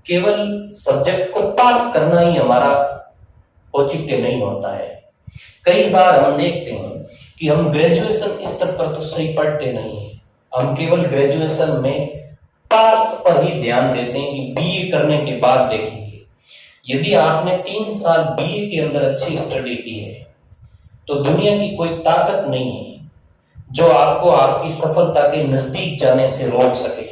केवल सब्जेक्ट को पास करना ही हमारा औचित्य नहीं होता है। कई बार हम देखते हैं कि हम ग्रेजुएशन स्तर पर तो सही पढ़ते नहीं है, हम केवल ग्रेजुएशन में पास पर ही ध्यान देते हैं कि बीए करने के बाद देखेंगे। यदि आपने 3 साल बीए के अंदर अच्छी स्टडी की है तो दुनिया की कोई ताकत नहीं है जो आपको आपकी सफलता के नजदीक जाने से रोक सके।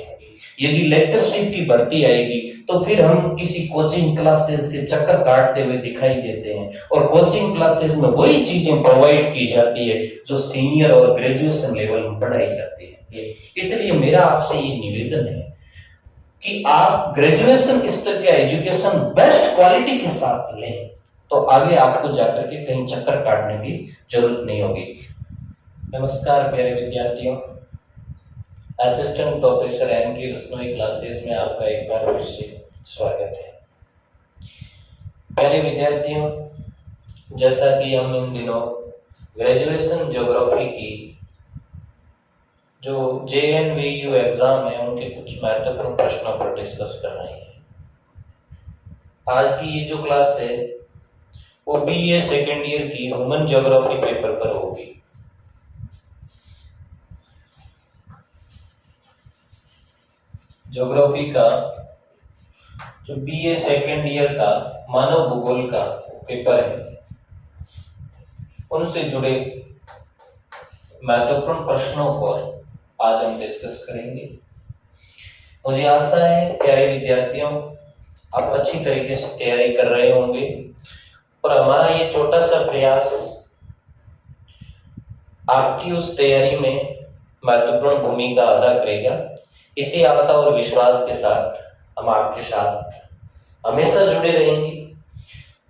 यदि लेक्चरशिप की भर्ती आएगी तो फिर हम किसी कोचिंग क्लासेस के चक्कर काटते हुए दिखाई देते हैं, और कोचिंग क्लासेस में वही चीजें प्रोवाइड की जाती है जो सीनियर और ग्रेजुएशन लेवल में पढ़ाई जाती है। इसलिए मेरा आपसे ये निवेदन है कि आप ग्रेजुएशन स्तर का एजुकेशन बेस्ट क्वालिटी के साथ लें, तो आगे आपको जाकर के कहीं चक्कर काटने की जरूरत नहीं होगी। नमस्कार प्यारे विद्यार्थियों, assistant professor NK Bishnoi classes में आपका एक बार फिर से स्वागत है। प्यारे विद्यार्थियों, जैसा कि हम इन दिनों ग्रेजुएशन ज्योग्राफी की जो JNVU एग्जाम है उनके कुछ महत्वपूर्ण प्रश्नों पर डिस्कस कर रहे हैं। आज की ये जो क्लास है वो BA सेकेंड ईयर की ह्यूमन ज्योग्राफी पेपर पर होगी। ज्योग्राफी का जो BA सेकेंड ईयर का मानव भूगोल का पेपर है उनसे जुड़े महत्वपूर्ण प्रश्नों पर आज हम डिस्कस करेंगे। मुझे आशा है प्यारे विद्यार्थियों आप अच्छी तरीके से तैयारी कर रहे होंगे और हमारा ये छोटा सा प्रयास आपकी उस तैयारी में महत्वपूर्ण भूमिका अदा करेगा। इसी आशा और विश्वास के साथ हम आपके साथ हमेशा जुड़े रहेंगे।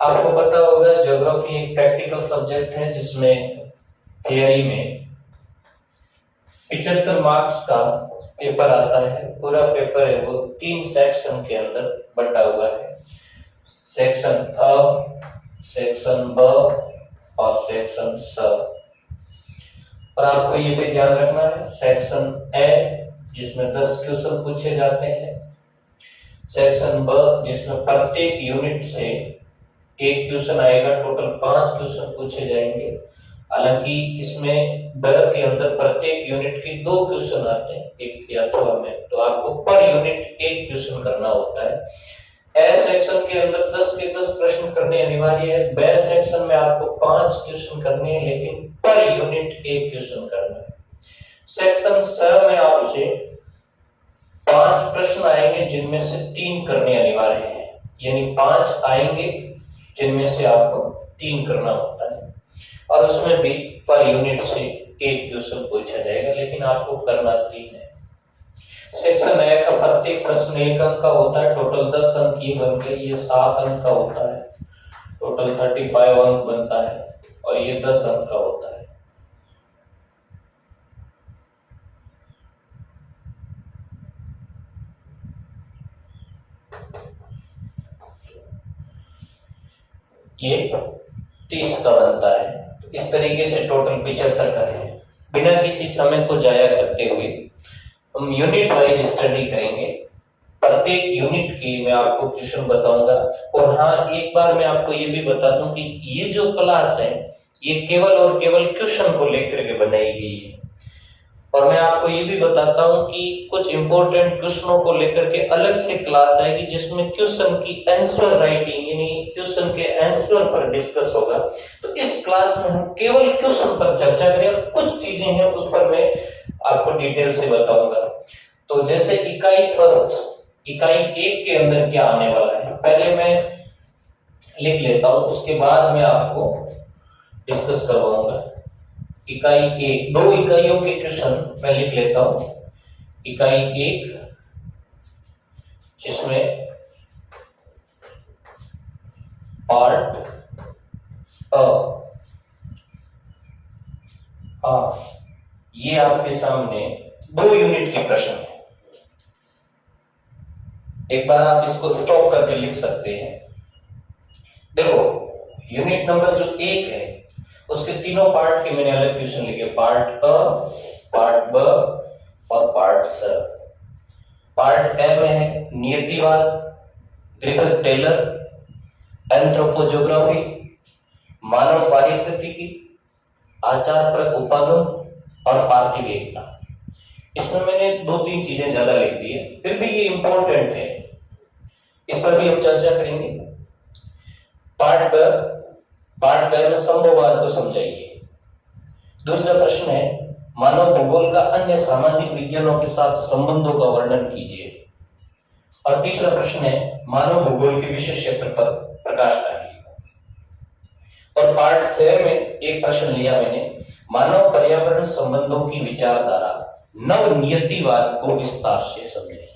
आपको पता होगा ज्योग्राफी एक प्रैक्टिकल सब्जेक्ट है जिसमें थियरी में 75 मार्क्स का पेपर आता है। पूरा पेपर है वो 3 सेक्शन के अंदर बंटा हुआ है, सेक्शन अ, सेक्शन ब और सेक्शन स। और आपको ये भी ध्यान रखना है सेक्शन ए जिसमें 10 क्वेश्चन पूछे जाते हैं, सेक्शन ब जिसमें प्रत्येक यूनिट से 1 क्वेश्चन आएगा, टोटल 5 क्वेश्चन पूछे जाएंगे। हालांकि इसमें ब के अंदर प्रत्येक यूनिट के 2 क्वेश्चन आते हैं, एक या 2 में, तो आपको पर यूनिट 1 क्वेश्चन करना होता है। ए सेक्शन के अंदर 10 के 10 प्रश्न करने अनिवार्य है। ब सेक्शन में आपको 5 क्वेश्चन करने हैं लेकिन पर यूनिट 1 क्वेश्चन करना है। सेक्शन स में आपसे 5 प्रश्न आएंगे जिनमें से 3 करने अनिवार्य है, यानी 5 आएंगे जिनमें से आपको 3 करना होता है, और उसमें भी पर यूनिट से 1 क्वेश्चन पूछा जाएगा लेकिन आपको करना 3 है। सेक्शन ए का प्रत्येक प्रश्न 1 अंक का होता है, टोटल 10 अंक ये बन गए, ये 7 अंक का होता है, टोटल 35 अंक बनता है, और ये 10 अंक का होता है। ये 30 का बनता है। इस तरीके से टोटल 75 का है। बिना किसी समय को जाया करते हुए हम यूनिट वाइज स्टडी करेंगे। प्रत्येक यूनिट की मैं आपको क्वेश्चन बताऊंगा। और हाँ, एक बार मैं आपको ये भी बता दूं कि ये जो क्लास है ये केवल और केवल क्वेश्चन को लेकर के बनाई गई है, और मैं आपको ये भी बताता हूं कि कुछ इंपॉर्टेंट क्वेश्चनों को लेकर के अलग से क्लास आएगी जिसमें क्वेश्चन की आंसर राइटिंग यानी क्वेश्चन के आंसर पर डिस्कस होगा। तो इस क्लास में हम केवल क्वेश्चन पर चर्चा करें और कुछ चीजें हैं उस पर मैं आपको डिटेल से बताऊंगा। तो जैसे इकाई फर्स्ट, इकाई 1 के अंदर क्या आने वाला है पहले मैं लिख लेता हूं, उसके बाद मैं आपको डिस्कस करवाऊंगा। इकाई 1, 2 इकाइयों के क्वेश्चन मैं लिख लेता हूं। इकाई 1 जिसमें पार्ट ये आपके सामने 2 यूनिट के प्रश्न है। एक बार आप इसको स्टॉप करके लिख सकते हैं। देखो यूनिट नंबर जो 1 है उसके तीनों पार्ट के मैंने अलग क्वेश्चन लिखे, पार्ट अ, पार्ट ब और पार्ट स। पार्ट ए में है नियतिवाद, ग्रिफिथ टेलर, एंथ्रोपोजोग्राफी, मानव पारिस्थितिकी, आचारपरक उपागम और पार्थिविकता। इसमें मैंने 2-3 चीजें ज्यादा लिख दी है, फिर भी ये इंपॉर्टेंट है, इस पर भी हम चर्चा करेंगे। पार्ट ब में संभववाद को समझाइए। दूसरा प्रश्न है मानव भूगोल का अन्य सामाजिक विज्ञानों के साथ संबंधों का वर्णन कीजिए। और तीसरा प्रश्न है मानव भूगोल के विशेष क्षेत्र पर प्रकाश डालिए। और पार्ट 6 में एक प्रश्न लिया मैंने, मानव पर्यावरण संबंधों की विचारधारा नव नियतिवाद को विस्तार से समझिए।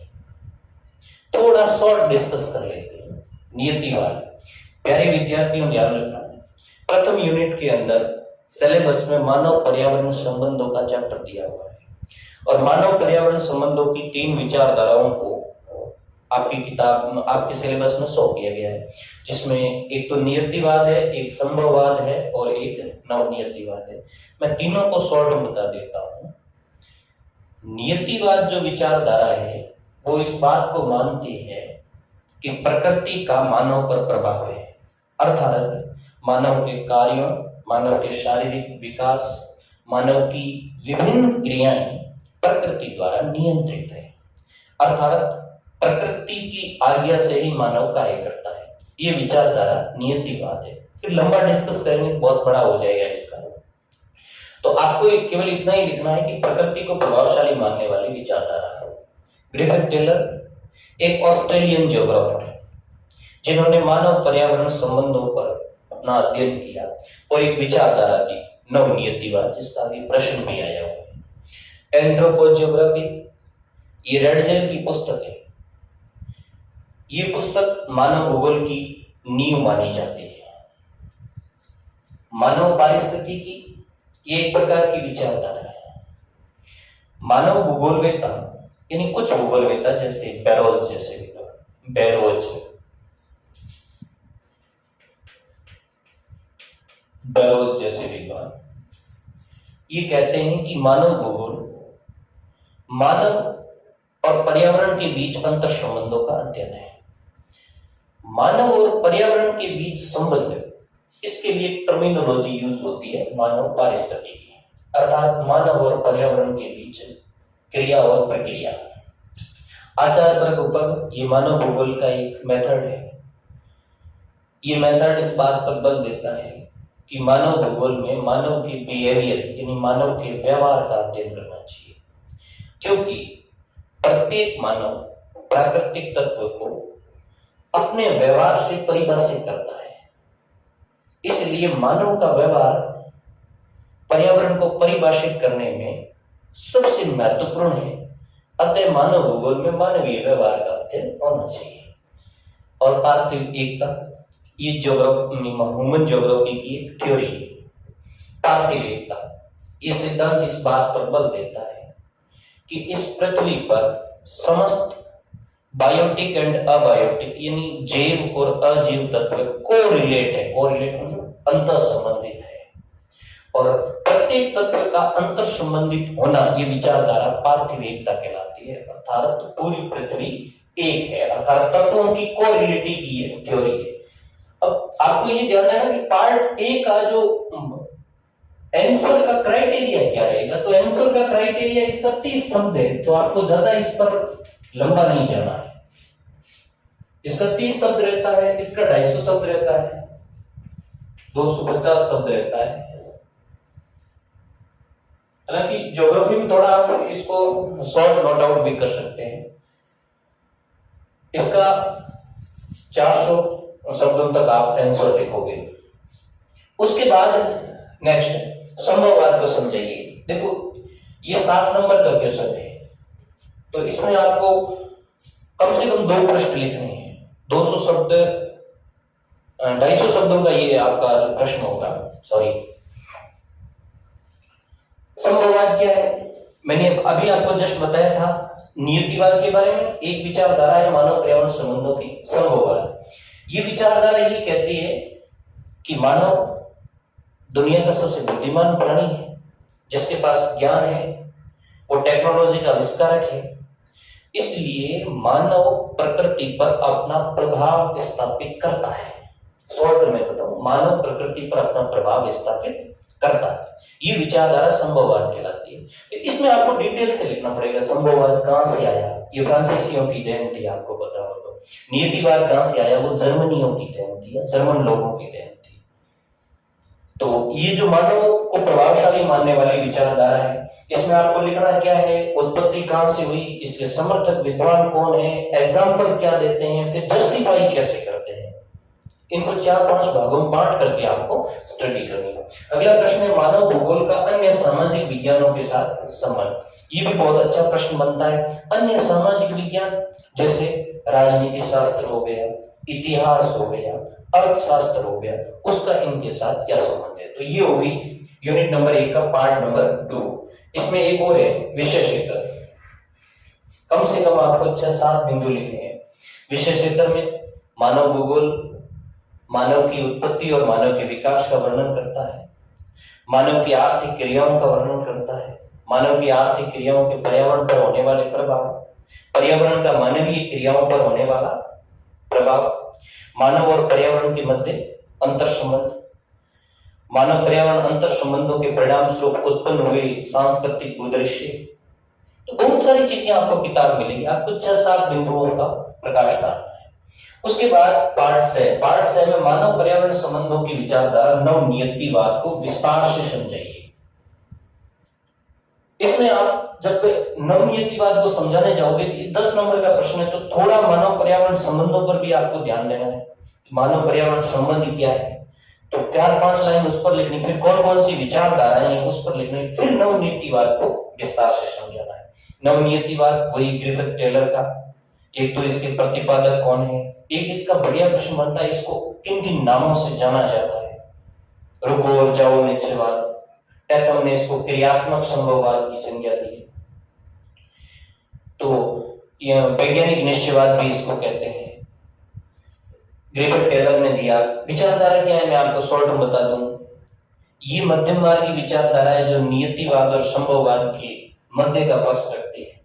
थोड़ा शॉर्ट डिस्कस कर लेते हैं। नियतिवाद, प्यारे विद्यार्थियों ध्यान रखना, प्रथम यूनिट के अंदर सिलेबस में मानव पर्यावरण संबंधों का चैप्टर दिया हुआ है और मानव पर्यावरण संबंधों की 3 विचारधाराओं को आपके सिलेबस में शो किया गया है, जिसमें एक तो नियतिवाद है, एक संभववाद है और एक नवनियतिवाद है। मैं तीनों को शॉर्ट में बता देता हूं। नियतिवाद जो विचारधारा है वो इस बात को मानती है कि प्रकृति का मानव पर प्रभाव है, अर्थात मानव के कार्यों, मानव के शारीरिक विकास, मानव की विभिन्न क्रियाएं प्रकृति द्वारा नियंत्रित है, अर्थात प्रकृति की आज्ञा से ही मानव कार्य करता है। ये विचारधारा नियतिवाद है। फिर लंबा डिस्कस करेंगे, बहुत बड़ा हो जाएगा इसका। तो आपको केवल इतना ही लिखना है कि प्रकृति को प्रभावशाली मानने वाली विचारधारा है। ग्रिफिथ टेलर एक ऑस्ट्रेलियन जियोग्राफर है जिन्होंने मानव पर्यावरण संबंधों पर अपना अध्ययन किया और एक विचारधारा दी नवनियतिवाद, जिसका आगे प्रश्न भी आया हुआ है। एंथ्रोपोजियोग्राफी, ये रेडजेल की पुस्तक है। ये पुस्तक मानव भूगोल की नींव मानी जाती है। मानव पारिस्थितिकी, ये एक प्रकार की विचारधारा है। मानव भूगोलवेत्ता यानी कुछ भूगोलवेत्ता जैसे बैरोज जैसे विद्वान ये कहते हैं कि मानव भूगोल मानव और पर्यावरण के बीच अंतर संबंधों का अध्ययन है। मानव और पर्यावरण के बीच संबंध, इसके लिए टर्मिनोलॉजी यूज होती है मानव पारिस्थितिकी, अर्थात मानव और पर्यावरण के बीच क्रिया और प्रक्रिया। आचारपरक उपगम, ये मानव भूगोल का एक मेथड है। ये मेथड इस बात पर बल देता है कि मानव भूगोल में मानव के बिहेवियर यानी मानव के व्यवहार का अध्ययन करना चाहिए, क्योंकि प्रत्येक मानव प्राकृतिक तत्व को अपने व्यवहार से परिभाषित करता है। इसलिए मानव का व्यवहार पर्यावरण को परिभाषित करने में सबसे महत्वपूर्ण है। अतः मानव भूगोल में मानवीय व्यवहार का अध्ययन होना चाहिए। और पार्थिव एकता, ये ह्यूमन ज्योग्राफी की एक थ्योरी है। पार्थिव एकता, ये सिद्धांत इस बात पर बल देता है कि इस पृथ्वी पर समस्त बायोटिक एंड अबायोटिक यानी जैव और अजैव तत्व कोरिलेट है। कोरिलेट मतलब अंतर संबंधित है और प्रत्येक तत्व का अंतर संबंधित होना ये विचारधारा पार्थिव एकता कहलाती है। अर्थात पूरी पृथ्वी एक है, अर्थात तत्वों की कोरिलेटी की ये थ्योरी है। अब आपको ये ध्यान देना कि पार्ट ए का जो आंसर का क्राइटेरिया क्या रहेगा, तो आंसर का क्राइटेरिया इसका 30 शब्द है, तो आपको ज्यादा इस पर लंबा नहीं जाना है। इसका 30 शब्द रहता है, इसका 250 शब्द रहता है, 250 शब्द रहता है। हालांकि ज्योग्राफी में थोड़ा आप इसको शॉर्ट नोट आउट भी कर सकते हैं। इसका 400 शब्दों तक आप आंसर लिखोगे। उसके बाद नेक्स्ट संभववाद को समझाइए। देखो ये 7 नंबर का क्वेश्चन है, तो इसमें आपको कम से कम 2 प्रश्न लिखने हैं। 200 शब्द 250 शब्दों का ये आपका जो प्रश्न होगा। सॉरी, संभववाद क्या है? मैंने अभी आपको जस्ट बताया था नियतिवाद के बारे में। एक विचारधारा है मानव पर्यावरण संबंधों की, संभववाद। ये विचारधारा ये कहती है कि मानव दुनिया का सबसे बुद्धिमान प्राणी है, जिसके पास ज्ञान है, वो टेक्नोलॉजी का आविष्कारक है। इसलिए मानव प्रकृति पर अपना प्रभाव स्थापित करता है। शॉर्ट में बताऊं, मानव प्रकृति पर अपना प्रभाव स्थापित करता है। ये विचारधारा संभववाद कहलाती है। तो इसमें आपको डिटेल से लिखना पड़ेगा, संभववाद कहां से आया, ये फ्रांसीसियों की देन थी, आपको पता हो तो। नियतिवाद कहां से आया, वो जर्मनियों की देन थी, जर्मन लोगों की देन थी। तो ये जो मानव को प्रभावशाली मानने वाली विचारधारा है, इसमें आपको लिखना क्या है, उत्पत्ति कहां से हुई, इसके समर्थक विद्वान कौन है, एग्जाम्पल क्या देते हैं, फिर जस्टिफाई कैसे करते हैं। इनको 4-5 भागों में बांट करके आपको स्टडी करनी है। अगला प्रश्न है, मानव भूगोल का अन्य सामाजिक विज्ञानों के साथ संबंध। ये भी बहुत अच्छा प्रश्न बनता है। अन्य सामाजिक विज्ञान जैसे राजनीति शास्त्र हो गया, इतिहास हो गया, अर्थशास्त्र हो गया, उसका इनके साथ क्या संबंध है। तो ये होगी यूनिट नंबर 1 का पार्ट नंबर 2। इसमें एक और है विषय क्षेत्र, कम से कम आपको 6-7 बिंदु लिखने हैं। विषय क्षेत्र में मानव भूगोल मानव की उत्पत्ति और मानव के विकास का वर्णन करता है, मानव की आर्थिक क्रियाओं का वर्णन करता है, मानव की आर्थिक क्रियाओं के पर्यावरण पर होने वाले प्रभाव, पर्यावरण का मानवीय क्रियाओं पर होने वाला प्रभाव, मानव और पर्यावरण के मध्य अंतर संबंध, मानव पर्यावरण अंतर संबंधों के परिणाम स्वरूप उत्पन्न हुए सांस्कृतिक भूदृश्य। तो बहुत सारी चीजें आपको किताब मिलेगी, आपको 6-7 बिंदुओं का प्रकाश डालना है। उसके बाद पार्ट 6 में मानव पर्यावरण संबंधों की विचारधारा नवनियतिवाद को विस्तार से समझाइए। इसमें आप जब नवनियतिवाद को समझाने जाओगे, 10 नंबर का प्रश्न है, तो थोड़ा मानव पर्यावरण संबंधों पर भी आपको ध्यान देना है। मानव पर्यावरण संबंध क्या है, तो 4-5 लाइन उस पर लिखनी, फिर कौन कौन सी विचारधाराएं हैं उस पर लिखनी, फिर नवनियतिवाद को विस्तार से समझाना है। नवनियतिवाद वही ग्रिफिथ टेलर का, एक तो इसके प्रतिपादक कौन है, एक इसका बढ़िया प्रश्न बनता है, इसको किन किन नामों से जाना जाता है। रुको और जाओ निश्चयवाद, टैथम ने इसको क्रियात्मक संभववाद की संज्ञा दी है। तो वैज्ञानिक निश्चयवाद भी इसको कहते हैं, ग्रिफिथ टेलर ने दिया। विचारधारा क्या है, मैं आपको शॉर्ट में बता दूं, ये मध्यम मार्ग की विचारधारा है जो नियतिवाद और संभववाद के मध्य का पक्ष रखती है।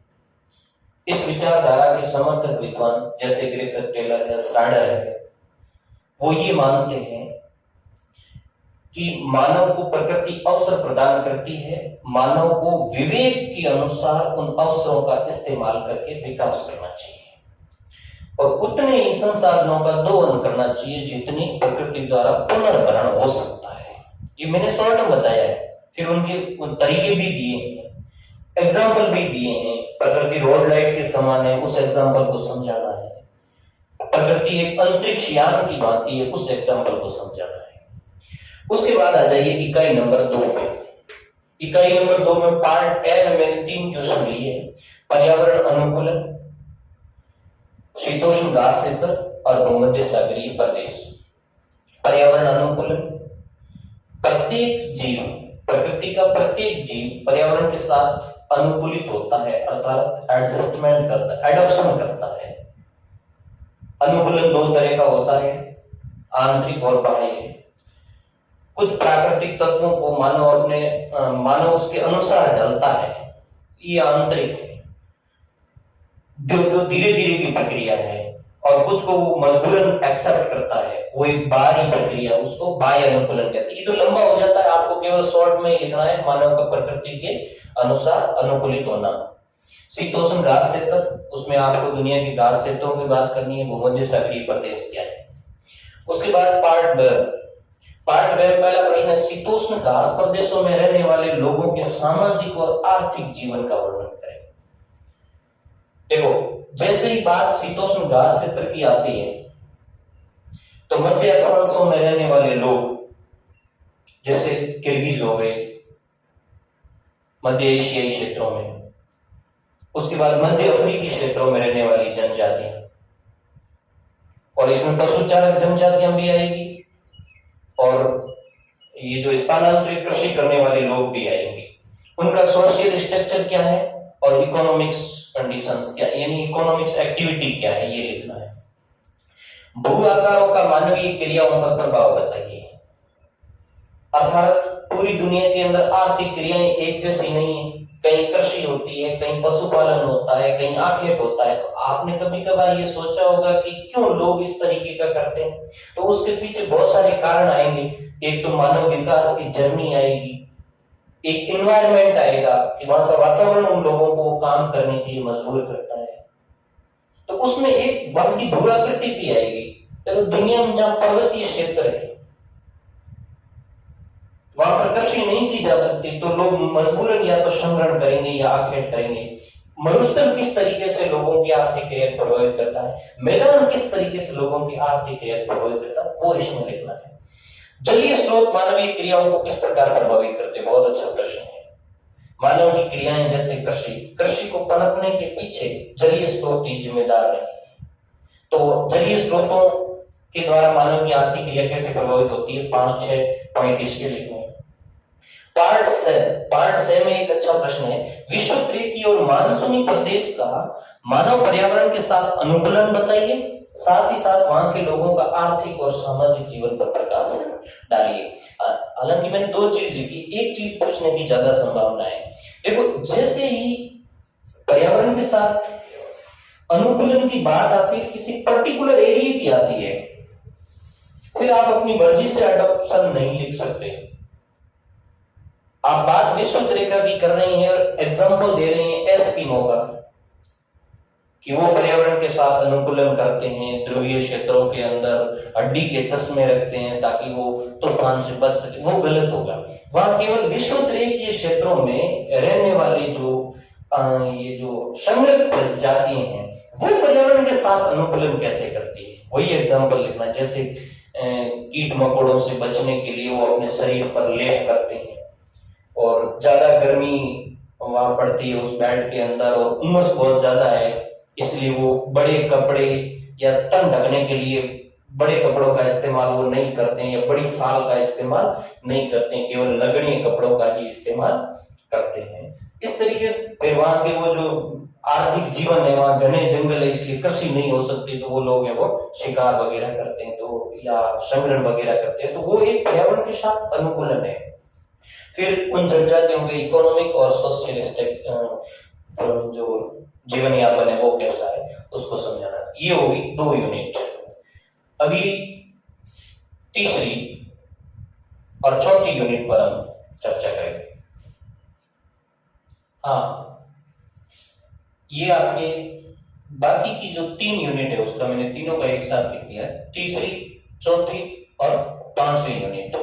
इस विचारधारा के समर्थक विद्वान जैसे ग्रिफिथ टेलर है, श्राडर है, वो ये मानते हैं कि मानव को प्रकृति अवसर प्रदान करती है, मानव को विवेक के अनुसार उन अवसरों का इस्तेमाल करके विकास करना चाहिए और उतने ही संसाधनों का दोहन करना चाहिए जितनी प्रकृति द्वारा पुनर्भरण हो सकता है। ये मैंने शॉर्ट में बताया है, फिर उनके तरीके भी दिए हैं, एग्जाम्पल भी दिए हैं। प्रकृति रोड लाइट के समान है, उस एग्जाम्पल को समझाना है। प्रकृति एक अंतरिक्ष यान की भांति है, उस एग्जाम्पल को समझाना है। उसके बाद आ जाइए इकाई नंबर 2 पे। इकाई नंबर 2 में पार्ट ए में मैंने 3 क्वेश्चन लिए, पर्यावरण अनुकूलन, शीतोष्ण घास क्षेत्र और भूमध्य सागरीय प्रदेश। पर्यावरण अनुकूलन, प्रत्येक जीव, प्रकृति का प्रत्येक जीव पर्यावरण के साथ अनुकूलित होता है, अर्थात एडजस्टमेंट करता है, एडॉप्शन करता है। अनुकूलन 2 तरह का होता है, आंतरिक और बाह्य। कुछ प्राकृतिक तत्वों को मानव उसके अनुसार ढलता है, ये आंतरिक है, जो धीरे धीरे की प्रक्रिया है, और कुछ को वो मजबूरन एक्सेप्ट करता है, वो एक बाहरी प्रक्रिया, उसको बाह्य अनुकूलन कहते हैं। ये तो लंबा हो जाता है, आपको केवल शॉर्ट में लिखना है, मानव का प्रकृति के अनुसार अनुकूलित होना। शीतोष्ण घास क्षेत्र, उसमें आपको दुनिया की घास क्षेत्रों की बात करनी है, भूमध्य सागरीय प्रदेश क्या है। उसके बाद पार्ट बे में पहला प्रश्न है, शीतोष्ण घास प्रदेशों में रहने वाले लोगों के सामाजिक और आर्थिक जीवन का वर्णन करें। देखो, जैसे ही बात शीतोष्ण घास क्षेत्र की आती है तो मध्य अक्षांशों में रहने वाले लोग जैसे किर्गिज हो गए मध्य एशियाई क्षेत्रों में, उसके बाद मध्य अफ्रीकी क्षेत्रों में रहने वाली जनजातियां, और इसमें पशुचारक जनजातियां भी आएगी, और ये जो स्थानांतरित कृषि करने वाले लोग भी आएंगे। उनका सोशल स्ट्रक्चर क्या है और इकोनॉमिक्स कंडीशंस क्या, यानी इकोनॉमिक्स एक्टिविटी क्या है, ये लिखना है। भू आकारों का मानवीय क्रियाओं पर प्रभाव बताइए, अर्थात पूरी दुनिया के अंदर आर्थिक क्रियाएं एक जैसी नहीं है, कहीं कृषि होती है, कहीं पशुपालन होता है, कहीं आखेट होता है। तो आपने कभी कभार ये सोचा होगा कि क्यों लोग इस तरीके का करते हैं? तो उसके पीछे बहुत सारे कारण आएंगे। एक तो मानव विकास की जर्नी आएगी, एक इन्वायरमेंट आएगा कि वहां का वातावरण उन लोगों को काम करने के लिए मजबूर करता है। तो उसमें एक वन की भूआकृति भी आएगी। तो दुनिया में जहां पर्वतीय क्षेत्र है, वहां पर कृषि नहीं की जा सकती, तो लोग मजबूरन या तो संग्रहण करेंगे या आखेट करेंगे। मरुस्थल किस तरीके से लोगों की आर्थिक क्रिया प्रभावित करता है, मैदान किस तरीके से लोगों की आर्थिक क्रिया प्रभावित करता है, वो इसमें लिखना है। जलीय स्रोत मानवीय क्रियाओं को किस प्रकार प्रभावित करते हैं, बहुत अच्छा प्रश्न है। मानव की क्रियाएं जैसे कृषि, कृषि को पनपने के पीछे जलीय स्रोत ही जिम्मेदार रहे। तो जलीय स्रोतों के द्वारा मानव की आर्थिक क्रिया कैसे प्रभावित होती है, 5-6 पॉइंट इसके लिखने। पार्ट से में एक अच्छा प्रश्न है, विश्व तटीय और मानसूनी प्रदेश का मानव पर्यावरण के साथ अनुकूलन बताइए, साथ ही साथ वहां के लोगों का आर्थिक और सामाजिक जीवन पर प्रकाश डालिए। हालांकि मैंने 2 चीज लिखी, एक चीज पूछने की ज्यादा संभावना है। देखो, जैसे ही पर्यावरण के साथ अनुकूलन की बात आती है, किसी पर्टिकुलर एरिया की आती है, फिर आप अपनी मर्जी से अडॉप्शन नहीं लिख सकते। आप बात विश्व तरीका की कर रही हैं और एग्जाम्पल दे रही हैं एस्किमो का, कि वो पर्यावरण के साथ अनुकूलन करते हैं, ध्रुवीय क्षेत्रों के अंदर हड्डी के चश्मे रखते हैं ताकि वो तूफान से बच सके, वो गलत होगा। वहां केवल विश्व तरीके क्षेत्रों में रहने वाले ये जो संग्रहित प्रजातियां हैं, वो पर्यावरण के साथ अनुकूलन कैसे करती है, वही एग्जाम्पल लिखना। जैसे कीट मकोड़ों से बचने के लिए वो अपने शरीर पर लेप करते हैं, और ज्यादा गर्मी वहां पड़ती है उस बेल्ट के अंदर, और उमस बहुत ज्यादा है, इसलिए वो बड़े कपड़े या तन ढकने के लिए बड़े कपड़ों का इस्तेमाल वो नहीं करते हैं, या बड़ी साल का इस्तेमाल नहीं करते हैं, केवल नगण्य कपड़ों का ही इस्तेमाल करते हैं। इस तरीके से फिर वहां के वो जो आर्थिक जीवन है, वहां घने जंगल है, इसलिए कृषि नहीं हो सकती, तो वो लोग है वो शिकार वगैरह करते हैं, तो या संग्रहण वगैरह करते हैं, तो वो एक पर्यावरण के साथ अनुकूलन है। फिर उन जनजातियों के इकोनॉमिक और सोशलिस्टिक जो जीवन यापन है वो कैसा है, उसको समझाना। ये होगी 2 यूनिट। अभी तीसरी और चौथी यूनिट पर हम चर्चा करेंगे। हाँ, ये आपके बाकी की जो 3 यूनिट है उसका मैंने तीनों का एक साथ लिख दिया है, तीसरी, चौथी और 5वीं यूनिट।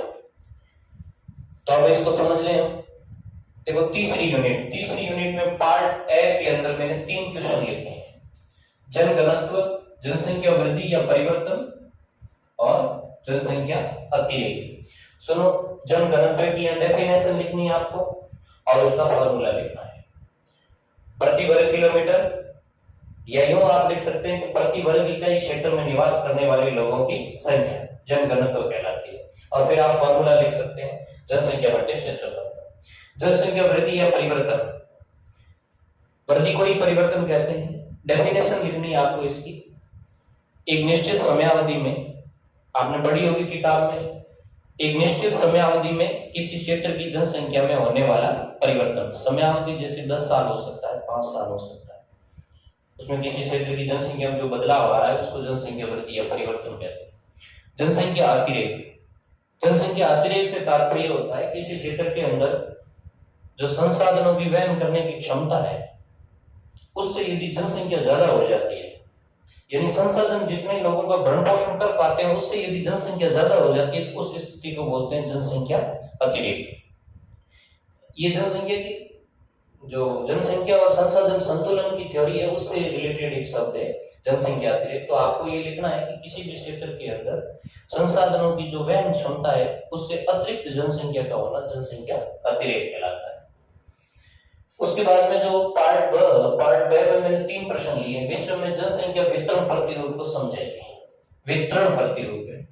तो अब इसको समझ लें हम। देखो, तीसरी यूनिट में पार्ट ए के अंदर मैंने 3 क्वेश्चन लिखे हैं। जनघनत्व, जनसंख्या वृद्धि या परिवर्तन, और जनसंख्या अतिरेक। सुनो, जनघनत्व की डेफिनेशन लिखनी है आपको और उसका फॉर्मूला लिखना है। प्रति वर्ग किलोमीटर, या यूं आप लिख सकते हैं कि प्रति वर्ग इकाई क्षेत्र में निवास करने वाले लोगों की संख्या जनघनत्व कहलाती है। और फिर आप फॉर्मूला लिख सकते हैं जनसंख्या बटे क्षेत्रफल। जनसंख्या वृद्धि या परिवर्तन, वृद्धि को ही परिवर्तन कहते हैं। डेफिनेशन लिखनी है आपको इसकी। एक निश्चित समयावधि में, आपने पढ़ी होगी किताब में, एक निश्चित समयावधि में किसी क्षेत्र की जनसंख्या में होने वाला परिवर्तन। समयावधि जैसे 10 साल हो सकता है, 5 साल हो सकता है, उसमें किसी क्षेत्र की जनसंख्या में जो बदलाव आ रहा है उसको जनसंख्या वृद्धि या परिवर्तन कहते हैं। जनसंख्या अतिरेक, जनसंख्या अतिरेक से तात्पर्य होता है किसी क्षेत्र के अंदर जो संसाधनों की वहन करने की क्षमता है, उससे यदि जनसंख्या ज्यादा हो जाती है, यानी संसाधन जितने लोगों का भरण पोषण कर पाते हैं उससे यदि जनसंख्या ज्यादा हो जाती है, तो उस स्थिति को बोलते हैं जनसंख्या अतिरेक। ये जनसंख्या की जो जनसंख्या और संसाधन संतुलन की थ्योरी है उससे रिलेटेड एक शब्द है जनसंख्या अतिरेक। तो आपको ये लिखना है कि किसी भी क्षेत्र के अंदर संसाधनों की जो वहन क्षमता है उससे अतिरिक्त जनसंख्या का होना जनसंख्या अतिरेक कहलाता है। उसके बाद में जो पार्ट ब में मैंने 3 प्रश्न लिए। विश्व में जनसंख्या वितरण प्रतिरूप को समझाइए। वितरण प्रतिरूप है,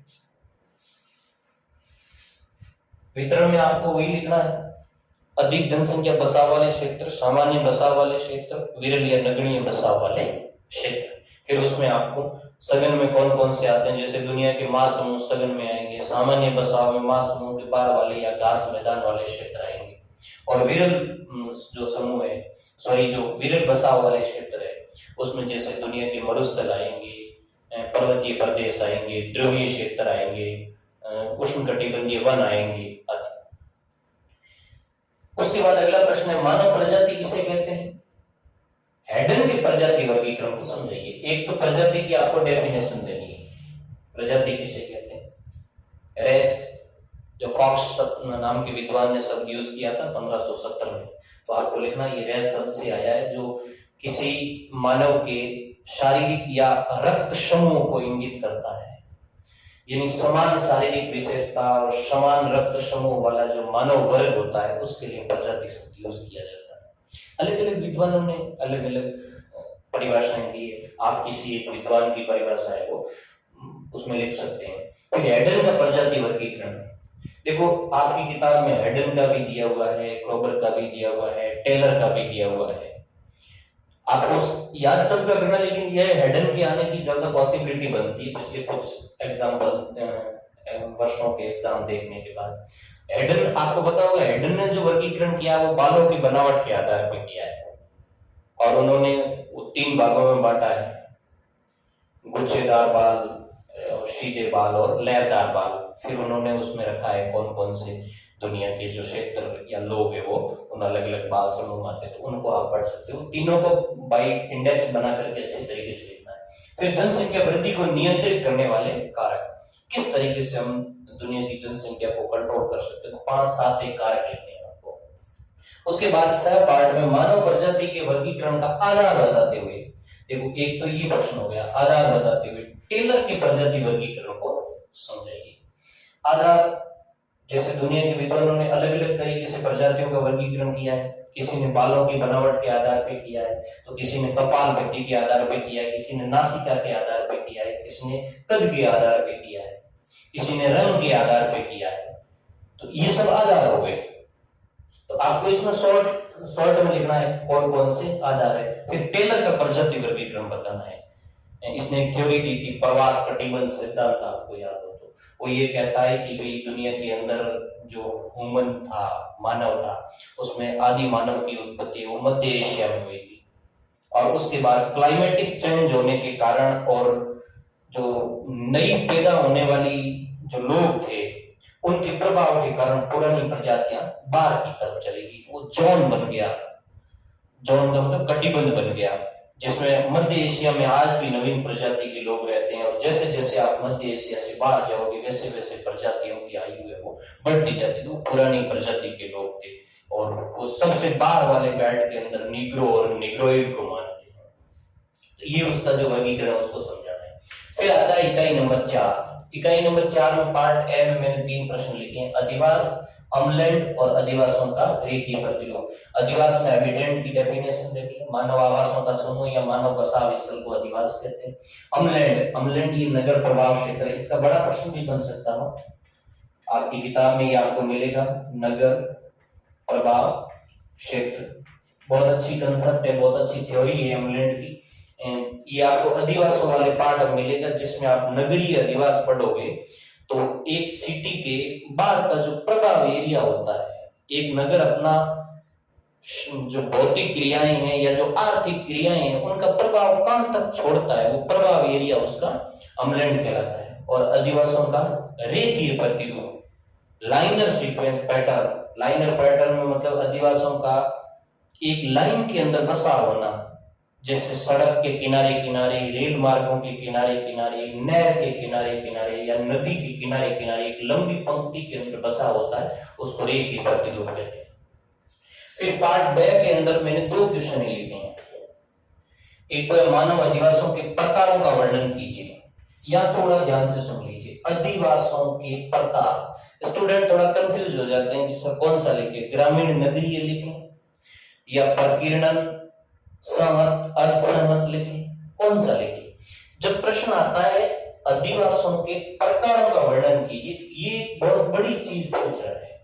वितरण में आपको वही लिखना है, अधिक जनसंख्या बसाव वाले क्षेत्र, सामान्य बसाव वाले क्षेत्र, विरल या नगण्य बसाव वाले क्षेत्र। फिर उसमें आपको सघन में कौन कौन से आते हैं, जैसे दुनिया के महासमूह सघन में आएंगे, सामान्य बसाव में महासमूह के पार वाले या घास मैदान वाले क्षेत्र आएंगे, और विरल जो समूह है, सॉरी जो विरल बसाव वाले क्षेत्र है, उसमें जैसे दुनिया के मरुस्थल आएंगे, पर्वतीय प्रदेश आएंगे, ध्रुवीय क्षेत्र आएंगे, उष्णकटिबंधीय वन आएंगे आदि। उसके बाद अगला प्रश्न है, मानव प्रजाति किसे कहते हैं? हैडन के प्रजाति वर्गीकरण को समझाइए। एक तो प्रजाति की आपको डेफिनेशन देनी है, प्रजाति किसे कहते हैं? रेस, जो फॉक्स नाम के विद्वान ने शब्द यूज किया था 1570 में, तो आपको लिखना ये रेस शब्द से आया है, जो किसी मानव के शारीरिक या रक्त समूह को इंगित करता है। यानी समान शारीरिक विशेषता और समान रक्त समूह वाला जो मानव वर्ग होता है, उसके लिए प्रजाति शब्द यूज किया जाता है। अलग अलग विद्वानों ने अलग अलग परिभाषाएं दी है, आप किसी एक विद्वान की परिभाषा है वो उसमें लिख सकते हैं। फिर हैडन का प्रजाति वर्गीकरण, देखो आपकी किताब में हैडन का भी दिया हुआ है, क्रोबर का भी दिया हुआ है, टेलर का भी दिया हुआ है, आपको याद सबका करना, लेकिन यह हैडन के आने की ज्यादा पॉसिबिलिटी बनती है पिछले कुछ एग्जाम्पल वर्षों के एग्जाम देखने के बाद। हैडन, आपको पता होगा हैडन ने जो वर्गीकरण किया वो बालों की बनावट के आधार पर किया है, और उन्होंने वो 3 भागों में बांटा है, गुच्छेदार बाल, सीधे बाल और लहरदार बाल। फिर उन्होंने उसमें रखा है कौन कौन से दुनिया के जो क्षेत्र या लोग है वो उन अलग अलग बाल समूह आते हैं, तो उनको आप पढ़ सकते हो। तीनों को बाई इंडेक्स बना करके अच्छे तरीके से लिखना है। फिर जनसंख्या वृद्धि को नियंत्रित करने वाले कारक, किस तरीके से हम दुनिया की जनसंख्या को कंट्रोल कर सकते हैं, 5-7 एक कारक लिखने हैं आपको। उसके बाद सह पार्ट में मानव प्रजाति के वर्गीकरण का आधार बताते हुए, देखो एक तो ये प्रश्न हो गया, आधार बताते हुए टेलर की प्रजाति वर्गीकरण को समझाइए। आधार, जैसे दुनिया के विद्वानों ने अलग अलग तरीके से प्रजातियों का वर्गीकरण किया है, किसी ने बालों की बनावट के आधार पर किया है, तो किसी ने कपाल भित्ति के आधार पर किया है, किसी ने नासिका के आधार पर किया है, किसी ने कद के आधार पर किया है, किसी ने रंग के आधार पर किया है। तो ये सब आधार हो गए, तो आपको इसमें शॉर्ट में लिखना है कौन कौन से आधार है। फिर टेलर का प्रजाति वर्गीकरण बताना है। इसने एक थ्योरी दी थी, प्रवास कटिबंध सिद्धांत, आपको याद हो तो, वो ये कहता है कि भाई दुनिया के अंदर जो ह्यूमन था, मानव था, उसमें आदि मानव की उत्पत्ति वो मध्य एशिया में हुई थी, और उसके बाद क्लाइमेटिक चेंज होने के कारण और जो नई पैदा होने वाली जो लोग थे उनके प्रभाव के कारण पुरानी प्रजातियां बाहर की तरफ चलेगी, वो जोन बन गया, जोन का मतलब कटिबंध बन गया, जिसमें मध्य एशिया में आज भी नवीन प्रजाति के लोग रहते हैं, और जैसे जैसे आप मध्य एशिया से बाहर जाओगे वैसे वैसे प्रजातियों की आयु है वो बढ़ती जाती थी। वो पुरानी प्रजाति के लोग थे, और वो सबसे बाहर वाले बेल्ट के अंदर नीग्रो और निग्रोइड को मानते हैं। तो ये उसका जो वर्गीकरण उसको समझाना है। फिर आता है इकाई नंबर 4। इकाई नंबर 4 में पार्ट ए में मैंने 3 प्रश्न लिखे हैं, अधिवास, अम्लैंड और अधिवासों का रेखीय प्रतिलोम। अधिवास में हैबिटेंट की डेफिनेशन देखी है, मानव आवासों का समूह या मानव बसाव स्थल को अधिवास कहते हैं। अम्लैंड, अम्लैंड ये नगर प्रभाव क्षेत्र है, इसका बड़ा प्रश्न भी बन सकता है, आपकी किताब में ये आपको मिलेगा, नगर प्रभाव क्षेत्र। बहुत अच्छी कंसेप्ट है, बहुत अच्छी थ्योरी है अम्लैंड की। ये आपको अधिवासों वाले पार्ट में मिलेगा, जिसमें आप नगरीय अधिवास पढ़ोगे तो एक सिटी के बाहर का जो प्रभाव एरिया होता है, एक नगर अपना जो भौतिक क्रियाएं हैं या जो आर्थिक क्रियाएं हैं उनका प्रभाव कहां तक छोड़ता है, वो प्रभाव एरिया उसका अम्लैंड कहलाता है। और अधिवासों का रेखीय प्रतिलोम, liner sequence pattern, liner pattern में मतलब अधिवासों का एक लाइन के अंदर बसा होना, जैसे सड़क के किनारे किनारे, रेल मार्गों के किनारे किनारे, नहर के किनारे किनारे या नदी के किनारे किनारे एक लंबी पंक्ति के अंदर बसा होता है, उसको रेखीय प्रतिलोम कहते हैं। फिर पार्ट बे के अंदर मैंने 2 क्वेश्चन लिखे हैं। एक तो मानव अधिवासों के प्रकारों का वर्णन कीजिए, या थोड़ा ध्यान से सुन लीजिए, अधिवासों के प्रकार। स्टूडेंट थोड़ा कंफ्यूज हो जाते हैं कि सर कौन सा लिखे, ग्रामीण नगरीय लिखें या प्रकीर्णन सहमत अर्धसहमत लिखें, कौन सा लिखें? जब प्रश्न आता है अधिवासों के प्रकारों का वर्णन कीजिए, ये बहुत बड़ी चीज पूछ रहा है,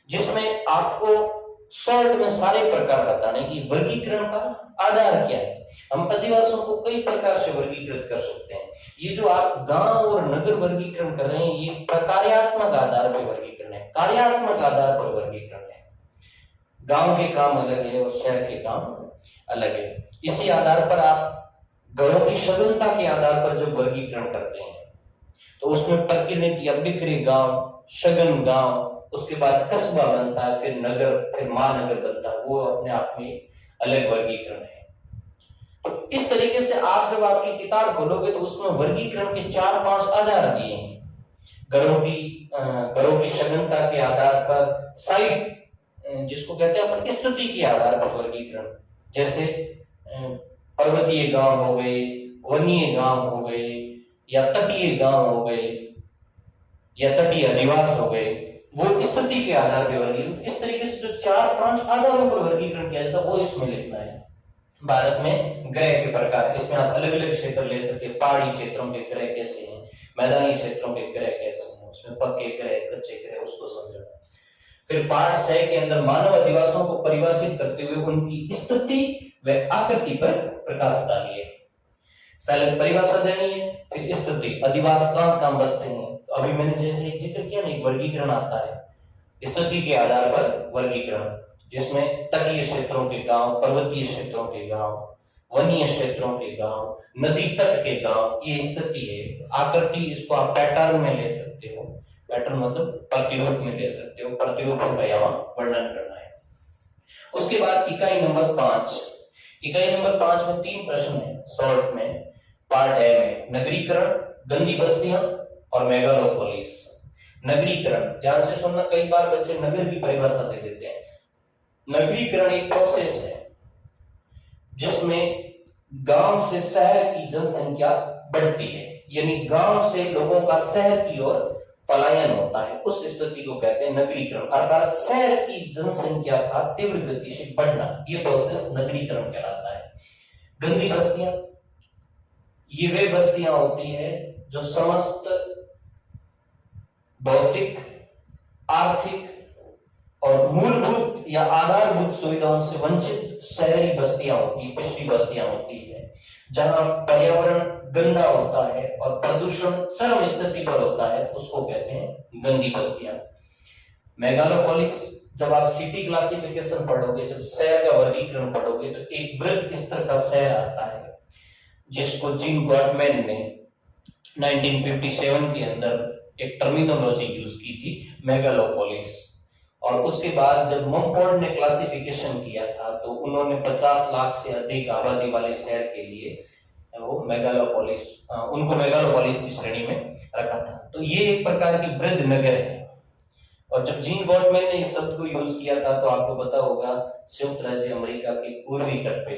जिसमें आपको शॉर्ट में सारे प्रकार बताने की, वर्गीकरण का आधार क्या है। हम अधिवासों को कई प्रकार से वर्गीकृत कर सकते हैं। ये जो आप गांव और नगर वर्गीकरण कर रहे हैं, ये प्रकार्यात्मक आधार पर वर्गीकरण है, कार्यात्मक आधार पर वर्गीकरण है। गांव के काम अलग है और शहर के काम अलग है। इसी आधार पर आप घरों की सघनता के आधार पर जब वर्गीकरण करते हैं तो उसमें प्रतिनिधि अभिक्रिय गांव, सघन गांव, उसके बाद कस्बा बनता है, फिर नगर, फिर महानगर बनता है। वो अपने आप में अलग वर्गीकरण है। तो इस तरीके से आप जब आपकी किताब खोलोगे तो उसमें वर्गीकरण के 4-5 आधार दिए हैं। घरों की सघनता के आधार पर, साइट जिसको कहते हैं अपन, स्थिति के आधार पर वर्गीकरण, जैसे पर्वतीय गांव हो गए, वनीय गांव हो गए, या तटीय गांव हो गए, या तटीय अधिवास हो गए, वो स्थिति के आधार पर वर्गीकरण। इस तरीके से जो 4-5 आधारों पर वर्गीकरण किया जाता है वो इसमें लिखना है। भारत में ग्रह के प्रकार, इसमें आप अलग अलग क्षेत्र ले सकते हैं। पहाड़ी क्षेत्रों के ग्रह कैसे हैं, मैदानी क्षेत्रों के ग्रह कैसे हैं, उसमें पक्के ग्रह, कच्चे ग्रह, उसको समझना। फिर पार्ट 6 के अंदर मानव अधिवासों को परिभाषित करते हुए उनकी स्थिति व आकृति पर प्रकाश डालिए। पहले परिभाषा देनी है, फिर स्थिति, अधिवास कहां बसते हैं। तो अभी मैंने जैसे एक जिक्र किया ना, एक वर्गीकरण आता है स्थिति के आधार पर वर्गीकरण, जिसमें तटीय क्षेत्रों के गांव, पर्वतीय क्षेत्रों के गांव, वनीय क्षेत्रों के गांव, नदी तट के गांव, ये स्थिति है। आकृति, इसको आप पैटर्न में ले सकते हो। पैटर्न मतलब प्रतिरूप में ले सकते हो, प्रतिरूपों का यहाँ वर्णन करना है। उसके बाद इकाई नंबर 5। इकाई नंबर 5 में 3 प्रश्न है शॉर्ट में। पार्ट ए में नगरीकरण, गंदी बस्तियां और मेगालोपोलिस। नगरीकरण, ध्यान से सुनना, कई बार बच्चे नगर की परिभाषा दे देते हैं। नगरीकरण एक प्रोसेस है जिसमें गांव से शहर की जनसंख्या बढ़ती है, यानी गांव से लोगों का शहर की ओर पलायन होता है। उस स्थिति को कहते हैं नगरीकरण, अर्थात शहर की जनसंख्या का तीव्र गति से बढ़ना, ये प्रोसेस नगरीकरण कहलाता है। गंदी बस्तियां, ये वे बस्तियां होती है जो समस्त भौतिक, आर्थिक और मूलभूत या आधारभूत सुविधाओं से वंचित शहरी बस्तियां होती है, पिछड़ी बस्तियां होती है, जहां पर्यावरण गंदा होता है और प्रदूषण चरम स्थिति पर होता है, उसको कहते हैं गंदी बस्तियां। मेगालोपोलिस, जब आप सिटी क्लासिफिकेशन पढ़ोगे, जब शहर का वर्गीकरण पढ़ोगे, तो एक वृहद स्तर का शहर आता है जिसको जीन गॉटमैन ने 1957 के अंदर एक टर्मिनोलॉजी यूज की थी, मेगालोपोलिस। और उसके बाद जब ममफोर्ड ने क्लासिफिकेशन किया था तो उन्होंने 50 लाख से अधिक आबादी वाले शहर के लिए वो मेगालोपोलिस, उनको मेगालोपोलिस की श्रेणी में रखा था। तो ये एक प्रकार की वृहद नगर है। और जब जीन गॉटमैन ने इस शब्द को यूज किया था तो आपको पता होगा, संयुक्त राज्य अमेरिका के पूर्वी तट पे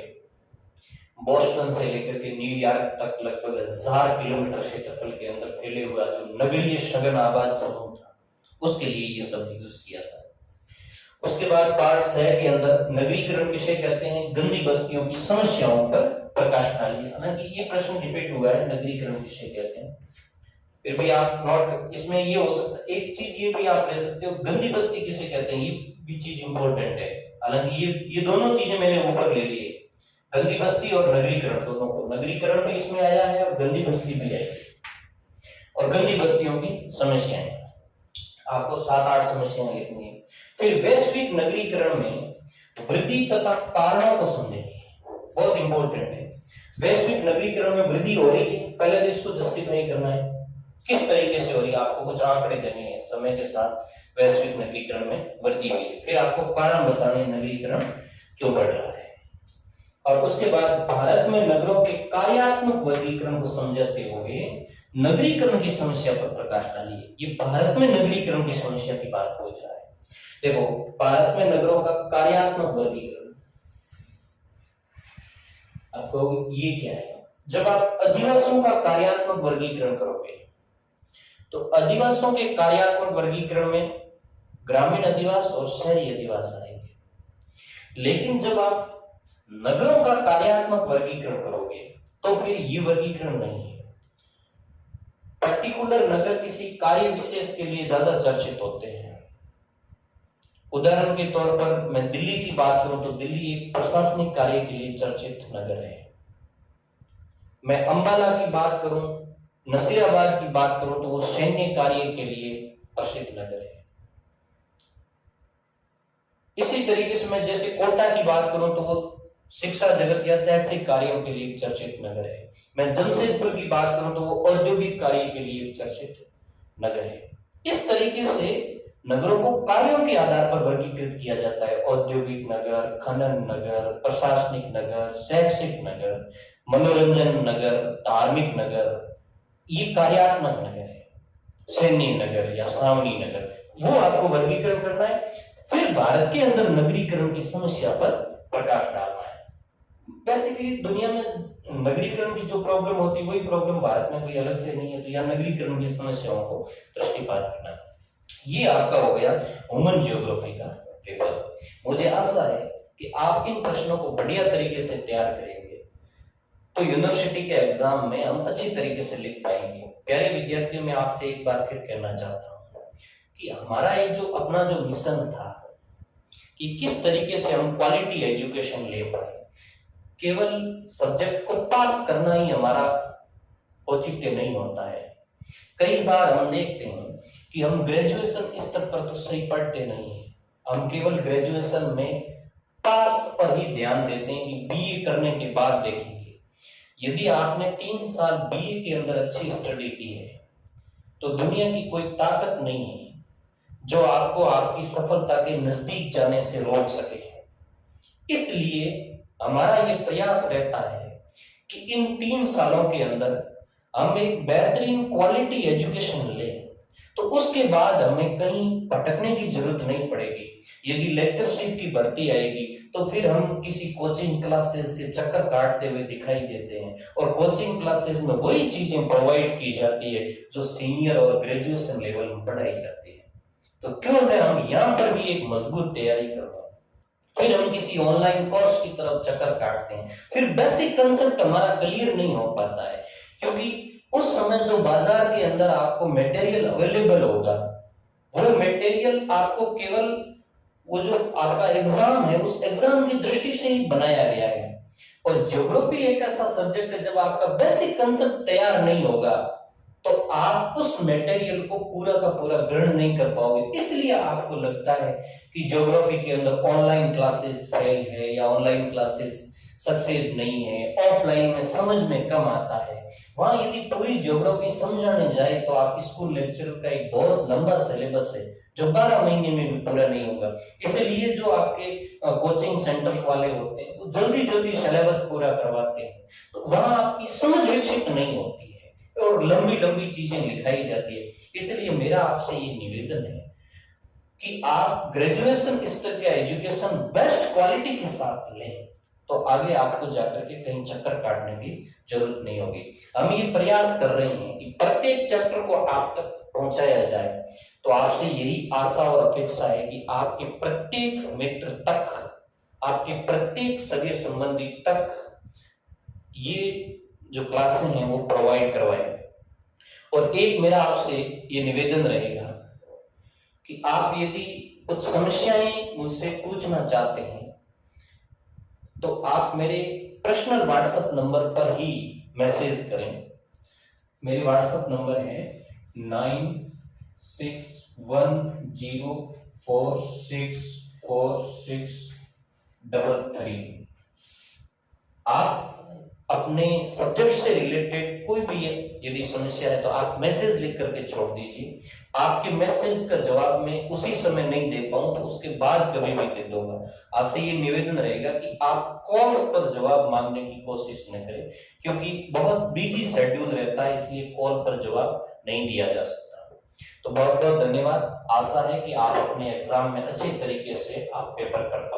बोस्टन से लेकर के न्यूयॉर्क तक लगभग 1000 किलोमीटर क्षेत्रफल के अंदर फैले हुआ जो नगरीय सघन आबाद समूह था, उसके लिए ये शब्द यूज किया था। उसके बाद पार्ट 6 के अंदर नगरीकरण किसे कहते हैं, गंदी बस्तियों की समस्याओं पर प्रकाश डालिए। हालांकि ये प्रश्न रिपीट हुआ है, नगरीकरण किसे कहते हैं। फिर भी आप नोट, इसमें ये हो सकता है, एक चीज ये भी आप ले सकते हो, गंदी बस्ती किसे कहते हैं, ये भी चीज इंपॉर्टेंट है। हालांकि ये दोनों चीजें मैंने ऊपर ले ली है, गंदी बस्ती और नगरीकरण दोनों को। नगरीकरण भी इसमें आया है और गंदी बस्ती भी आई है। और गंदी बस्तियों की समस्याएं, आपको 7-8 समस्याएं लिखनी है। फिर वैश्विक नगरीकरण में वृद्धि तथा कारणों को समझेंगे, बहुत इंपॉर्टेंट है। वैश्विक नगरीकरण में वृद्धि हो रही है, पहले तो इसको जस्टिफाई करना है, किस तरीके से हो रही है, आपको कुछ आंकड़े देने हैं। समय के साथ वैश्विक नगरीकरण में वृद्धि हुई है, फिर आपको कारण बताने नगरीकरण क्यों बढ़ रहा है। और उसके बाद भारत में नगरों के कार्यात्मक वर्गीकरण को समझाते हुए नगरीकरण की समस्या पर प्रकाश डालिए। ये भारत में नगरीकरण की समस्या की बात पूछ रहा है। देखो, भारत में नगरों का कार्यात्मक वर्गीकरण, आपको ये क्या है, जब आप अधिवासों का कार्यात्मक वर्गीकरण करोगे तो अधिवासों के कार्यात्मक वर्गीकरण में ग्रामीण अधिवास और शहरी अधिवास आएंगे। लेकिन जब आप नगरों का कार्यात्मक वर्गीकरण करोगे तो फिर ये वर्गीकरण नहीं है। पर्टिकुलर नगर किसी कार्य विशेष के लिए ज्यादा चर्चित होते हैं। उदाहरण के तौर पर मैं दिल्ली की बात करूं तो दिल्ली एक प्रशासनिक कार्य के लिए चर्चित नगर है। मैं अंबाला की बात करूं, नसीराबाद की बात करूं तो वो सैन्य कार्य के लिए प्रसिद्ध नगर है। इसी तरीके से मैं जैसे कोटा की बात करूं तो वो शिक्षा जगत या शैक्षिक कार्यों के लिए एक चर्चित नगर है। मैं जमशेदपुर की बात करूं तो वो औद्योगिक कार्य के लिए एक चर्चित नगर है। इस तरीके से नगरों को कार्यों के आधार पर वर्गीकृत किया जाता है। औद्योगिक नगर, खनन नगर, प्रशासनिक नगर, शैक्षिक नगर, मनोरंजन नगर, धार्मिक नगर, ये कार्यात्मक नगर है। सैन्य नगर या छावनी नगर, वो आपको वर्गीकरण करना है। फिर भारत के अंदर नगरीकरण की समस्या पर प्रकाश डालना है। बेसिकली दुनिया में नगरीकरण की जो प्रॉब्लम होती है वही प्रॉब्लम भारत में कोई अलग से नहीं है, तो यह नगरीकरण की समस्याओं को दृष्टिपात करना है। ये आपका हो गया ह्यूमन जियोग्राफी का पेपर। मुझे आशा है कि आप इन प्रश्नों को बढ़िया तरीके से तैयार करेंगे तो यूनिवर्सिटी के एग्जाम में हम अच्छी तरीके से लिख पाएंगे। प्यारे विद्यार्थियों, मैं आपसे एक बार फिर कहना चाहता हूँ कि हमारा एक जो अपना जो मिशन था कि किस तरीके से हम क्वालिटी एजुकेशन ले पाए, केवल सब्जेक्ट को पास करना ही हमारा औचित्य नहीं होता है। कई बार हम देखते हैं कि हम ग्रेजुएशन स्तर पर तो सही पढ़ते नहीं है, हम केवल ग्रेजुएशन में पास पर ही ध्यान देते हैं कि बीए करने के बाद देखेंगे। यदि आपने 3 साल बीए के अंदर अच्छी स्टडी की है तो दुनिया की कोई ताकत नहीं है जो आपको आपकी सफलता के नजदीक जाने से रोक सके। इसलिए हमारा ये प्रयास रहता है कि इन 3 सालों के अंदर हम एक बेहतरीन क्वालिटी एजुकेशन लें, तो उसके बाद हमें कहीं भटकने की जरूरत नहीं पड़ेगी। यदि लेक्चरशिप की भर्ती आएगी तो फिर हम किसी कोचिंग क्लासेस के चक्कर काटते हुए दिखाई देते हैं, और कोचिंग क्लासेस में वही चीजें प्रोवाइड की जाती है जो सीनियर और ग्रेजुएशन लेवल में पढ़ाई जाती है। तो क्यों न हम यहाँ पर भी एक मजबूत तैयारी करवाएं। फिर हम किसी ऑनलाइन कोर्स की तरफ चक्कर काटते हैं, फिर बेसिक कंसेप्ट हमारा क्लियर नहीं हो पाता है, क्योंकि उस समय जो बाजार के अंदर आपको मटेरियल अवेलेबल होगा वो मटेरियल आपको केवल वो जो आपका एग्जाम है उस एग्जाम की दृष्टि से ही बनाया गया है। और ज्योग्राफी एक ऐसा सब्जेक्ट है जब आपका बेसिक कंसेप्ट तैयार नहीं होगा तो आप उस मटेरियल को पूरा का पूरा ग्रहण नहीं कर पाओगे। इसलिए आपको लगता है कि ज्योग्राफी के अंदर ऑनलाइन क्लासेस फेल है या ऑनलाइन क्लासेस सक्सेस नहीं है, ऑफलाइन में समझ में कम आता है। वहां यदि पूरी ज्योग्राफी समझाने जाए तो आप स्कूल लेक्चर का एक बहुत लंबा सिलेबस है जो 12 महीने में भी पूरा नहीं होगा। इसलिए जो आपके कोचिंग सेंटर वाले होते हैं वो जल्दी जल्दी सिलेबस पूरा करवाते हैं, तो वहां आपकी समझ विकसित नहीं होती है और लंबी लंबी चीजें लिखाई जाती है। इसलिए मेरा आपसे ये निवेदन है कि आप ग्रेजुएशन स्तर का एजुकेशन बेस्ट क्वालिटी के साथ लें, तो आगे आपको जाकर के कहीं चक्कर काटने की जरूरत नहीं होगी। हम ये प्रयास कर रहे हैं कि प्रत्येक चैप्टर को आप तक पहुंचाया जाए, तो आपसे यही आशा और अपेक्षा है कि आपके प्रत्येक मित्र तक, आपके प्रत्येक सगे संबंधी तक ये जो क्लासें हैं वो प्रोवाइड करवाएं। और एक मेरा आपसे ये निवेदन रहेगा कि आप यदि कुछ समस्याएं मुझसे पूछना चाहते हैं तो आप मेरे पर्सनल व्हाट्सएप नंबर पर ही मैसेज करें। मेरे व्हाट्सएप नंबर है 9610464633। आप अपने सब्जेक्ट से रिलेटेड कोई भी यदि समस्या है तो आप मैसेज लिख करके छोड़ दीजिए। आपके मैसेज का जवाब मैं उसी समय नहीं दे पाऊं तो उसके बाद कभी भी दे दूंगा। आपसे ये निवेदन रहेगा कि आप कॉल्स पर जवाब मांगने की कोशिश न करें, क्योंकि बहुत बिजी शेड्यूल रहता है, इसलिए कॉल पर जवाब नहीं दिया जा सकता। तो बहुत बहुत धन्यवाद। आशा है कि आप अपने एग्जाम में अच्छे तरीके से आप पेपर कर पाओगे।